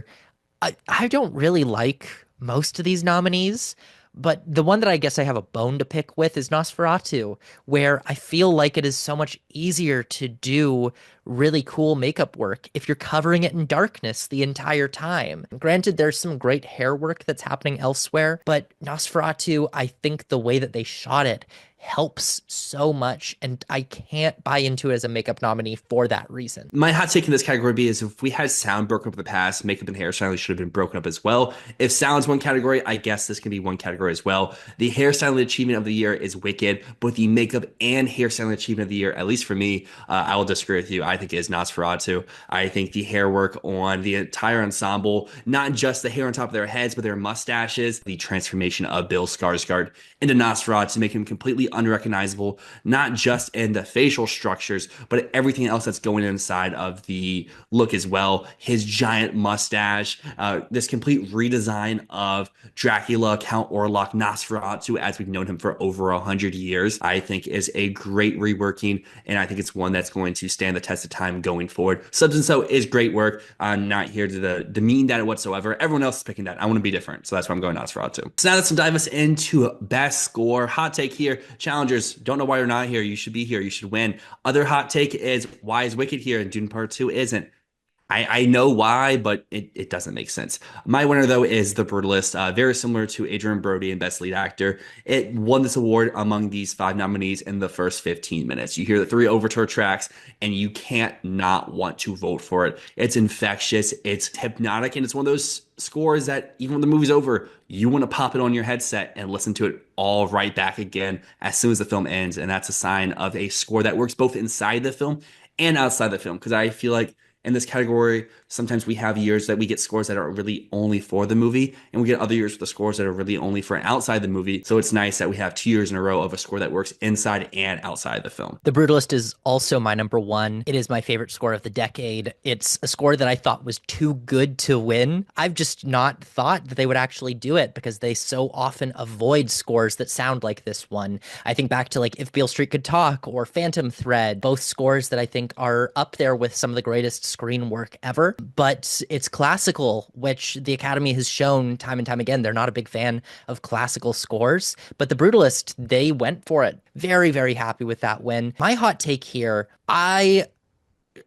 A: I don't really like most of these nominees, but the one that I guess I have a bone to pick with is Nosferatu, where I feel like it is so much easier to do really cool makeup work if you're covering it in darkness the entire time. Granted, there's some great hair work that's happening elsewhere, but Nosferatu, I think the way that they shot it helps so much, and I can't buy into it as a makeup nominee for that reason.
B: My hot take in this category is if we had sound broken up in the past, makeup and hairstyling should have been broken up as well. If sound's one category, I guess this can be one category as well. The hairstyling achievement of the year is Wicked, but the makeup and hairstyling achievement of the year, at least for me, I will disagree with you. I think is Nosferatu. I think the hair work on the entire ensemble, not just the hair on top of their heads, but their mustaches, the transformation of Bill Skarsgård into Nosferatu to make him completely unrecognizable, not just in the facial structures, but everything else that's going inside of the look as well. His giant mustache, this complete redesign of Dracula, Count Orlok, Nosferatu, as we've known him for over 100 years, I think is a great reworking, and I think it's one that's going to stand the test of time going forward. Substance, though, is great work. I'm not here to demean that whatsoever. Everyone else is picking that. I want to be different, so that's why I'm going Nosferatu. So now let's dive us into best score. Hot take here. Challengers, don't know why you're not here. You should be here. You should win. Other hot take is, why is Wicked here and Dune Part 2 isn't? I know why, but it doesn't make sense. My winner, though, is The Brutalist. Very similar to Adrian Brody in Best Lead Actor. It won this award among these 5 nominees in the first 15 minutes. You hear the 3 overture tracks, and you can't not want to vote for it. It's infectious. It's hypnotic, and it's one of those scores that even when the movie's over, you want to pop it on your headset and listen to it all right back again as soon as the film ends. And that's a sign of a score that works both inside the film and outside the film, because I feel like in this category, sometimes we have years that we get scores that are really only for the movie, and we get other years with the scores that are really only for outside the movie. So it's nice that we have 2 years in a row of a score that works inside and outside the film.
A: The Brutalist is also my number one. It is my favorite score of the decade. It's a score that I thought was too good to win. I've just not thought that they would actually do it because they so often avoid scores that sound like this one. I think back to like If Beale Street Could Talk or Phantom Thread, both scores that I think are up there with some of the greatest screen work ever, but it's classical, which the Academy has shown time and time again. They're not a big fan of classical scores, but The Brutalist, they went for it. Very, very happy with that win. My hot take here, I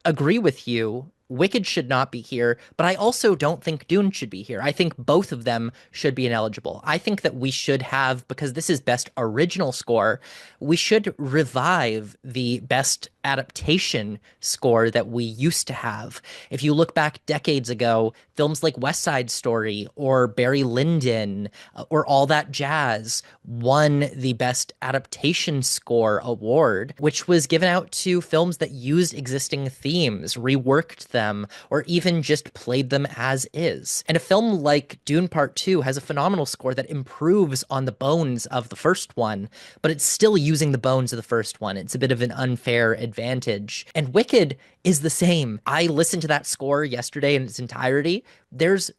A: agree with you. Wicked should not be here, but I also don't think Dune should be here. I think both of them should be ineligible. I think that we should have, because this is best original score, we should revive the best adaptation score that we used to have. If you look back decades ago, films like West Side Story or Barry Lyndon or All That Jazz won the best adaptation score award, which was given out to films that used existing themes, reworked them, or even just played them as is. And a film like Dune Part 2 has a phenomenal score that improves on the bones of the first one, but it's still using the bones of the first one. It's a bit of an unfair advantage. And Wicked is the same. I listened to that score yesterday in its entirety. There's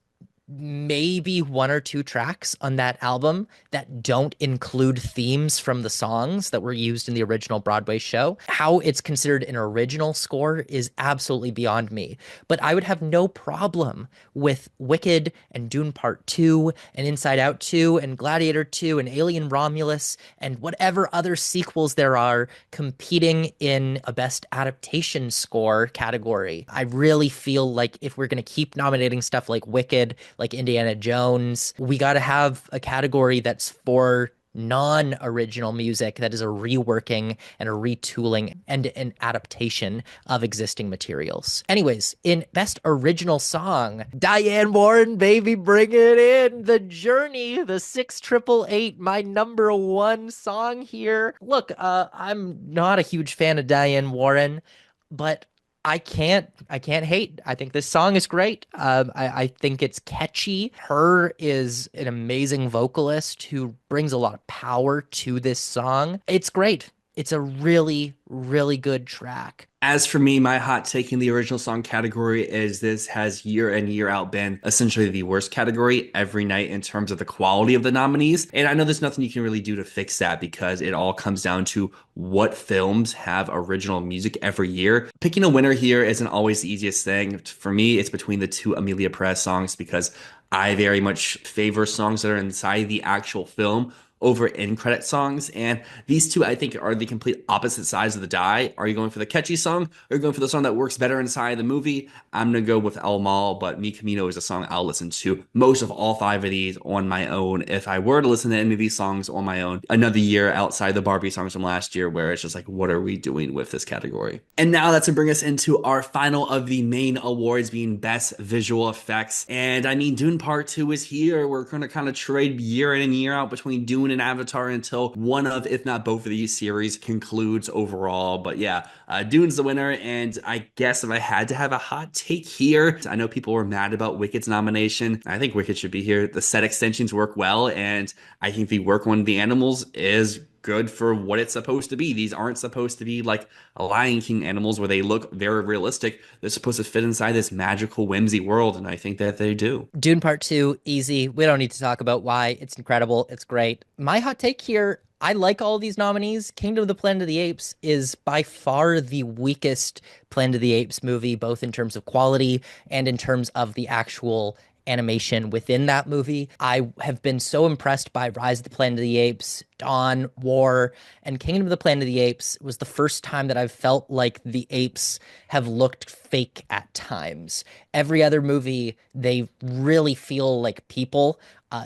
A: maybe one or two tracks on that album that don't include themes from the songs that were used in the original Broadway show. How it's considered an original score is absolutely beyond me. But I would have no problem with Wicked and Dune Part 2 and Inside Out 2 and Gladiator 2 and Alien Romulus and whatever other sequels there are competing in a Best Adaptation Score category. I really feel like if we're going to keep nominating stuff like Wicked, like Indiana Jones, we got to have a category that's for non-original music that is a reworking and a retooling and an adaptation of existing materials. Anyways, in Best Original Song, Diane Warren, baby, bring it in. The Journey, the 6888, my number one song here. Look, I'm not a huge fan of Diane Warren, but I can't hate. I think this song is great. I think it's catchy. Her is an amazing vocalist who brings a lot of power to this song. It's great. It's a really, really good track.
B: As for me, my hot take in the original song category is this has year in, year out been essentially the worst category every night in terms of the quality of the nominees. And I know there's nothing you can really do to fix that because it all comes down to what films have original music every year. Picking a winner here isn't always the easiest thing. For me, it's between the two Amelia Perez songs because I very much favor songs that are inside the actual film over in credit songs. And these two, I think, are the complete opposite sides of the die. Are you going for the catchy song or are you going for the song that works better inside the movie? I'm going to go with El Mal, but Mi Camino is a song I'll listen to most of all five of these on my own. If I were to listen to any of these songs on my own, another year outside the Barbie songs from last year, where it's just like, what are we doing with this category? And now that's to bring us into our final of the main awards, being Best Visual Effects. And I mean, Dune Part 2 is here. We're going to kind of trade year in and year out between Dune and Avatar until one of, if not both of these series concludes overall. But yeah, Dune's the winner. And I guess if I had to have a hot take here, I know people were mad about Wicked's nomination. I think Wicked should be here. The set extensions work well, and I think the work on the animals is good for what it's supposed to be. These aren't supposed to be like a Lion King animals where they look very realistic. They're supposed to fit inside this magical whimsy world, and I think that they do.
A: Dune Part 2, easy. We don't need to talk about why. It's incredible. It's great. My hot take here, I like all of these nominees. Kingdom of the Planet of the Apes is by far the weakest Planet of the Apes movie, both in terms of quality and in terms of the actual animation within that movie. I have been so impressed by Rise of the Planet of the Apes, Dawn, War, and Kingdom of the Planet of the Apes was the first time that I've felt like the apes have looked fake at times. Every other movie, they really feel like people.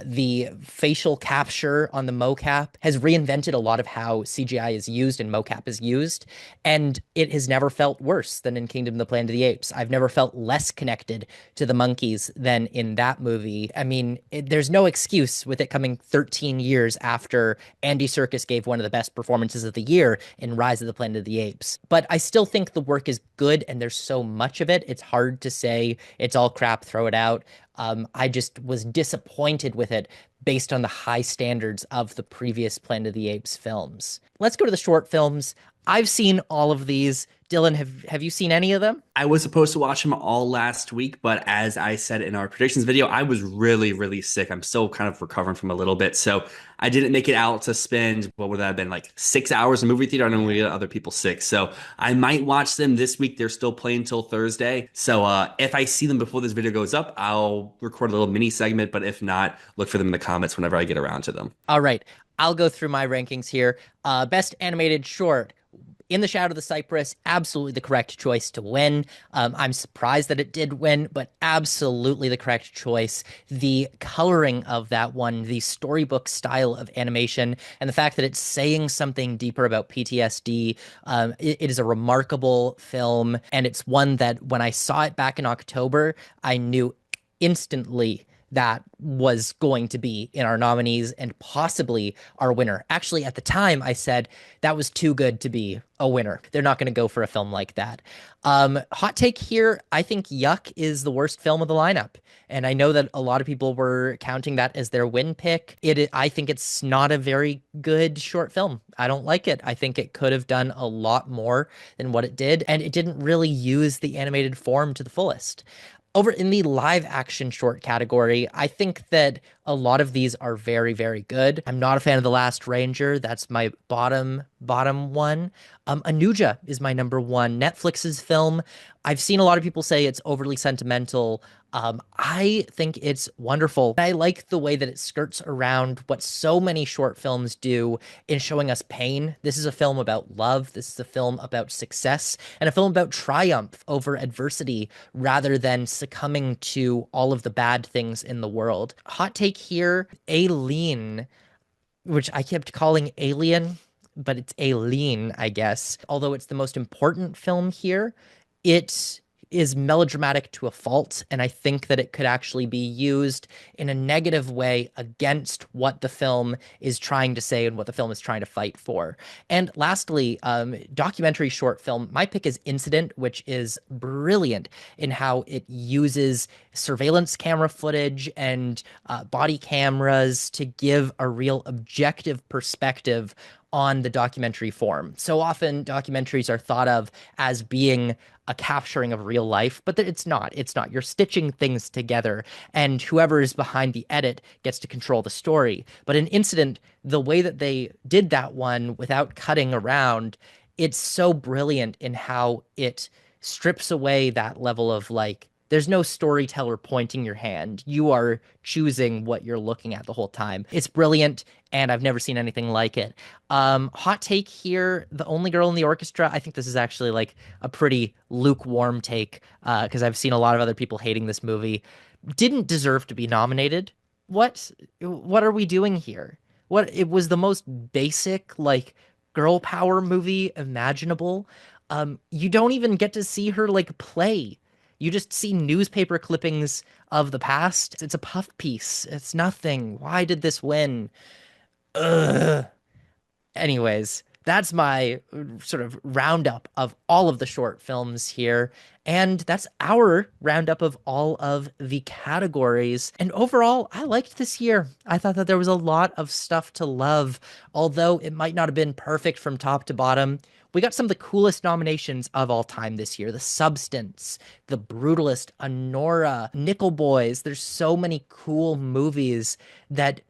A: The facial capture on the mocap has reinvented a lot of how CGI is used and mocap is used, and it has never felt worse than in Kingdom of the Planet of the Apes. I've never felt less connected to the monkeys than in that movie. I mean, there's no excuse with it coming 13 years after Andy Serkis gave one of the best performances of the year in Rise of the Planet of the Apes. But I still think the work is good, and there's so much of it. It's hard to say it's all crap, throw it out. I just was disappointed with it based on the high standards of the previous Planet of the Apes films. Let's go to the short films. I've seen all of these. Dylan, have you seen any of them?
B: I was supposed to watch them all last week, but as I said in our predictions video, I was really, really sick. I'm still kind of recovering from a little bit. So I didn't make it out to spend, what would that have been, like 6 hours in movie theater? I don't want to get other people sick. So I might watch them this week. They're still playing till Thursday. So if I see them before this video goes up, I'll record a little mini segment. But if not, look for them in the comments whenever I get around to them.
A: All right. I'll go through my rankings here. Best animated short. In the Shadow of the Cypress, absolutely the correct choice to win. I'm surprised that it did win, but absolutely the correct choice. The coloring of that one, the storybook style of animation, and the fact that it's saying something deeper about PTSD, it is a remarkable film, and it's one that when I saw it back in October, I knew instantly that was going to be in our nominees and possibly our winner. Actually, at the time, I said that was too good to be a winner. They're not going to go for a film like that. Hot take here, I think Yuck is the worst film of the lineup. And I know that a lot of people were counting that as their win pick. I think it's not a very good short film. I don't like it. I think it could have done a lot more than what it did. And it didn't really use the animated form to the fullest. Over in the live action short category, I think that a lot of these are very, very good. I'm not a fan of The Last Ranger. That's my bottom one. Anuja is my number one. Netflix's film. I've seen a lot of people say it's overly sentimental. I think it's wonderful. I like the way that it skirts around what so many short films do in showing us pain. This is a film about love. This is a film about success and a film about triumph over adversity rather than succumbing to all of the bad things in the world. Hot take here, Aileen, which I kept calling Alien, but it's Aileen, I guess. Although it's the most important film here, it is melodramatic to a fault, and I think that it could actually be used in a negative way against what the film is trying to say and what the film is trying to fight for. And lastly, documentary short film. My pick is Incident, which is brilliant in how it uses surveillance camera footage and body cameras to give a real objective perspective on the documentary form. So often documentaries are thought of as being a capturing of real life, but it's not. It's not. You're stitching things together, and whoever is behind the edit gets to control the story. But in Incident, the way that they did that one without cutting around, it's so brilliant in how it strips away that level of like, there's no storyteller pointing your hand. You are choosing what you're looking at the whole time. It's brilliant, and I've never seen anything like it. Hot take here, The Only Girl in the Orchestra. I think this is actually like a pretty lukewarm take because I've seen a lot of other people hating this movie. Didn't deserve to be nominated. What are we doing here? It was the most basic like girl power movie imaginable. You don't even get to see her like play. You just see newspaper clippings of the past. It's a puff piece. It's nothing. Why did this win? Ugh. Anyways, that's my sort of roundup of all of the short films here. And that's our roundup of all of the categories. And overall, I liked this year. I thought that there was a lot of stuff to love, although it might not have been perfect from top to bottom. We got some of the coolest nominations of all time this year. The Substance, The Brutalist, Anora, Nickel Boys. There's so many cool movies that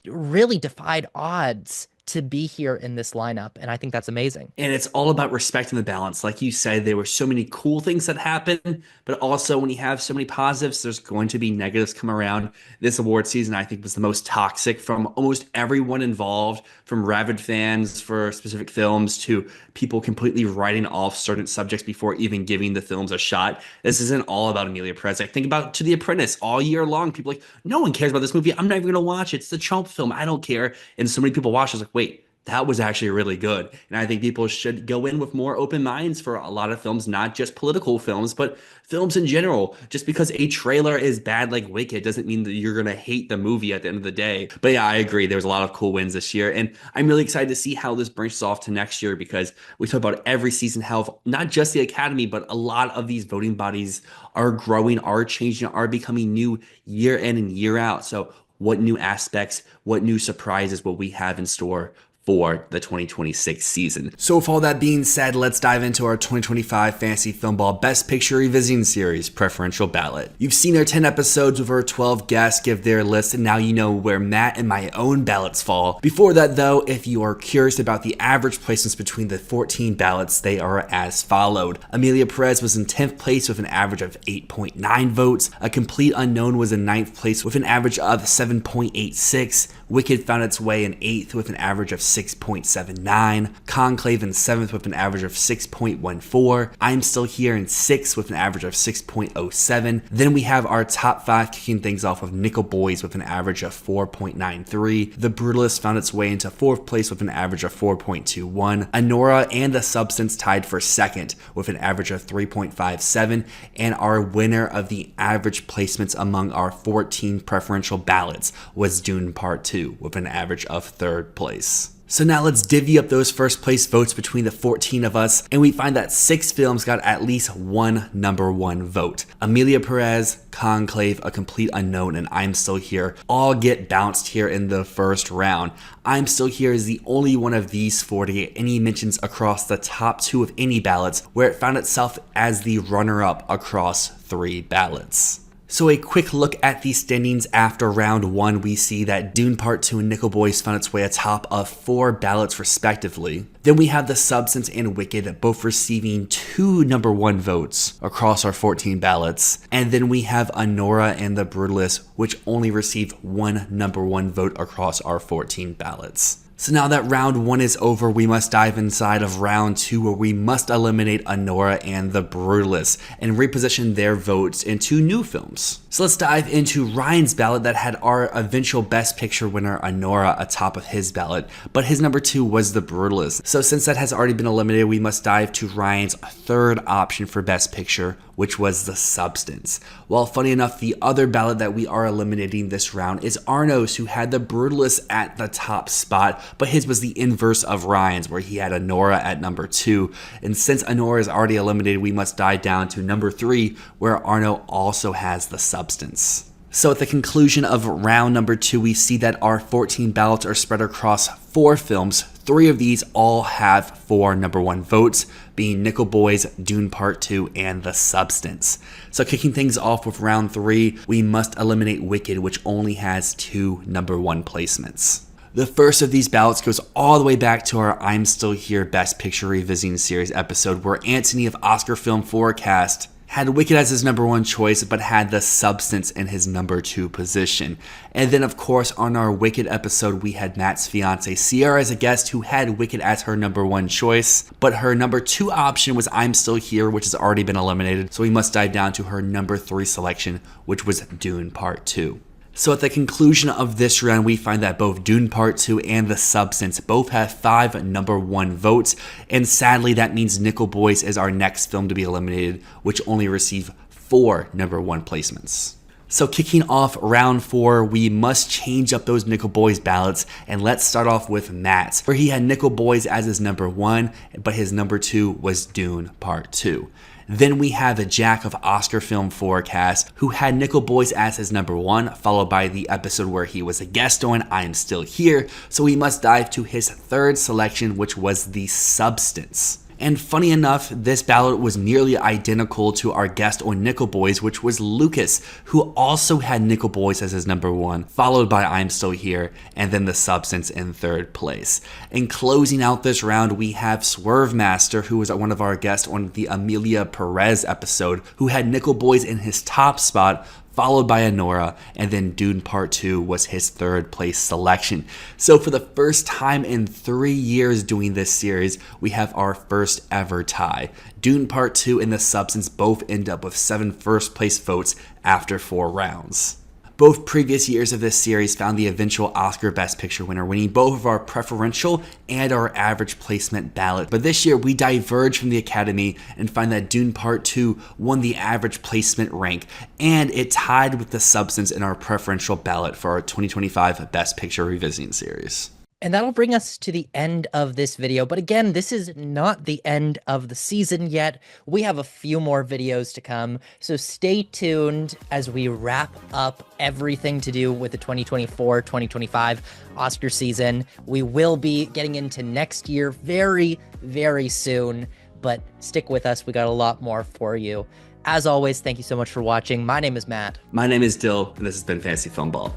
A: really defied odds to be here in this lineup, and I think that's amazing.
B: And it's all about respecting the balance. Like you said, there were so many cool things that happened, but also when you have so many positives, there's going to be negatives come around. This award season, I think, was the most toxic from almost everyone involved, from rabid fans for specific films to people completely writing off certain subjects before even giving the films a shot. This isn't all about Amelia Perez. I think about To the Apprentice all year long. People are like, no one cares about this movie. I'm not even going to watch it. It's the Trump film. I don't care. And so many people watch it. It's like, wait, that was actually really good. And I think people should go in with more open minds for a lot of films, not just political films, but films in general. Just because a trailer is bad like Wicked doesn't mean that you're going to hate the movie at the end of the day. But yeah, I agree. There's a lot of cool wins this year. And I'm really excited to see how this branches off to next year because we talk about every season how not just the Academy, but a lot of these voting bodies are growing, are changing, are becoming new year in and year out. So what new aspects, what new surprises will we have in store for the 2026 season? So with all that being said, let's dive into our 2025 Fantasy Filmball Best Picture Revisiting Series, Preferential Ballot. You've seen our 10 episodes with our 12 guests give their list, and now you know where Matt and my own ballots fall. Before that though, if you are curious about the average placements between the 14 ballots, they are as followed. Amelia Perez was in 10th place with an average of 8.9 votes. A Complete Unknown was in 9th place with an average of 7.86. Wicked found its way in 8th with an average of 6.79. Conclave in 7th with an average of 6.14. I'm Still Here in 6th with an average of 6.07. Then we have our top 5 kicking things off with Nickel Boys with an average of 4.93. The Brutalist found its way into 4th place with an average of 4.21. Anora and The Substance tied for 2nd with an average of 3.57. And our winner of the average placements among our 14 preferential ballots was Dune Part 2 with an average of 3rd place. So now let's divvy up those first place votes between the 14 of us, and we find that 6 films got at least one #1 vote. Amelia Perez, Conclave, A Complete Unknown, and I'm Still Here all get bounced here in the first round. I'm Still Here is the only one of these 4 to get any mentions across the top 2 of any ballots, where it found itself as the runner-up across 3 ballots. So a quick look at the standings after round 1, we see that Dune Part 2 and Nickel Boys found its way atop of 4 ballots respectively. Then we have The Substance and Wicked both receiving 2 #1 votes across our 14 ballots. And then we have Anora and The Brutalist, which only received 1 #1 vote across our 14 ballots. So now that round 1 is over, we must dive inside of round 2, where we must eliminate Anora and The Brutalist and reposition their votes into new films. So let's dive into Ryan's ballot that had our eventual Best Picture winner Anora atop of his ballot, but his number 2 was The Brutalist. So since that has already been eliminated, we must dive to Ryan's third option for Best Picture, which was The Substance. Well, funny enough, the other ballot that we are eliminating this round is Arno's, who had The Brutalist at the top spot, but his was the inverse of Ryan's, where he had Anora at number 2. And since Anora is already eliminated, we must dive down to number 3, where Arno also has The Substance. So at the conclusion of round number 2, we see that our 14 ballots are spread across 4 films. 3 of these all have 4 #1 votes, being Nickel Boys, Dune Part 2, and The Substance. So kicking things off with round 3, we must eliminate Wicked, which only has 2 #1 placements. The first of these ballots goes all the way back to our I'm Still Here Best Picture Revisiting Series episode, where Anthony of Oscar Film Forecast had Wicked as his #1 choice, but had The Substance in his number 2 position. And then, of course, on our Wicked episode, we had Matt's fiance Sierra as a guest, who had Wicked as her #1 choice, but her number 2 option was I'm Still Here, which has already been eliminated, so we must dive down to her number 3 selection, which was Dune Part 2. So at the conclusion of this round, we find that both Dune Part 2 and The Substance both have 5 #1 votes, and sadly that means Nickel Boys is our next film to be eliminated, which only received 4 #1 placements. So kicking off round 4, we must change up those Nickel Boys ballots, and let's start off with Matt's, where he had Nickel Boys as his number 1, but his number 2 was Dune Part 2. Then we have a Jack of Oscar Film Forecast, who had Nickel Boys as his number 1, followed by the episode where he was a guest on I'm Still Here, so we must dive to his third selection, which was The Substance. And funny enough, this ballot was nearly identical to our guest on Nickel Boys, which was Lucas, who also had Nickel Boys as his number 1, followed by I'm Still Here, and then The Substance in third place. And closing out this round, we have Swerve Master, who was one of our guests on the Amelia Perez episode, who had Nickel Boys in his top spot, followed by Anora, and then Dune Part 2 was his third place selection. So for the first time in 3 years doing this series, we have our first ever tie. Dune Part 2 and The Substance both end up with 7 first place votes after 4 rounds. Both previous years of this series found the eventual Oscar Best Picture winner, winning both of our preferential and our average placement ballot. But this year we diverge from the Academy and find that Dune Part 2 won the average placement rank, and it tied with The Substance in our preferential ballot for our 2025 Best Picture Revisiting Series.
A: And that'll bring us to the end of this video. But again, this is not the end of the season yet. We have a few more videos to come. So stay tuned as we wrap up everything to do with the 2024-2025 Oscar season. We will be getting into next year very, very soon. But stick with us. We got a lot more for you. As always, thank you so much for watching. My name is Matt.
B: My name is Dyl, and this has been Fantasy Filmball.